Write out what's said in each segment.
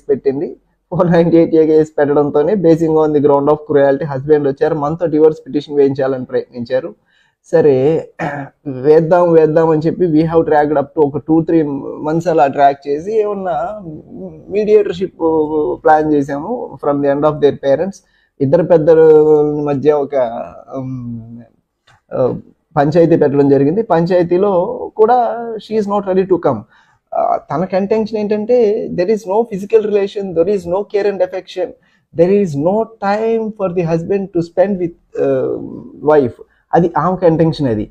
పెట్టింది. 498A కేసు పెట్టడంతోనే basing on the ground of cruelty husband వచ్చారు, మనతో డివోర్స్ పిటిషన్ వేయించాలని ప్రయత్నించారు. సరే వేద్దాం అని చెప్పి we have tracked up to ఒక 2-3 months అలా ట్రాక్ చేసి ఏమన్నా మీడియేటర్షిప్ ప్లాన్ చేసాము from the end of their parents. ఇద్దరు పెద్దల మధ్య ఒక పంచాయతీ పెట్టడం జరిగింది. పంచాయతీలో కూడా she is not ready to come. తన కంటెన్షన్ ఏంటంటే there is no physical relation, there is no care and affection, there is no time for the husband to spend with wife. అది ఆమె కంటెన్షన్ అది.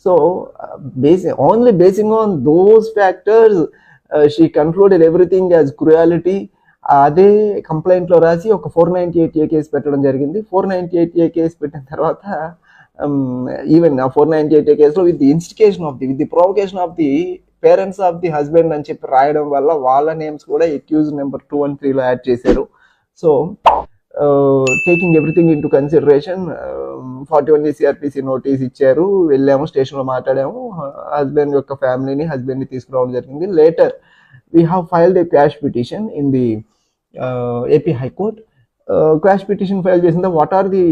So only basing on those factors she concluded everything as cruelty. అదే కంప్లైంట్లో రాసి ఒక 498A case పెట్టడం జరిగింది. 498A case పెట్టిన తర్వాత ఈవెన్ ఆ 498A కేసులో with the instigation of with the provocation of the parents of the husband అని చెప్పి రాయడం వల్ల వాళ్ళ నేమ్స్ కూడా అక్యూజ్ నెంబర్ 2 and 3లో యాడ్ చేశారు. So taking everything in to consideration 41 CRPC notice ఇచ్చారు. వెళ్ళాము, స్టేషన్లో మాట్లాడాము, హస్బెండ్ యొక్క ఫ్యామిలీని హస్బెండ్ని తీసుకురావడం జరిగింది. Later we have filed a quash petition in the AP High Court. Quash petition file చేసిందా what are the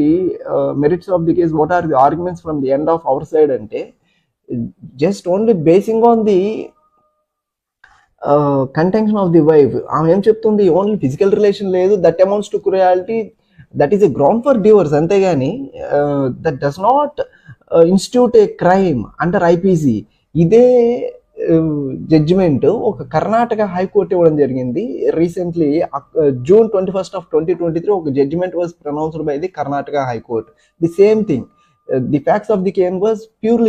merits of the case, what are the arguments from the end of our side అంటే just only basing on the contention of the wife. ఆమె ఏం చెప్తుంది, only physical relation లేదు, that amounts to cruelty, that is a ground for divorce. అంతేగాని that does not institute A crime under IPC. ఇదే judgement ఒక Karnataka high court ఇవ్వడం జరిగింది recently. June 21st of 2023 ఒక judgement was pronounced by the Karnataka high court. The same thing, the facts of the case was purely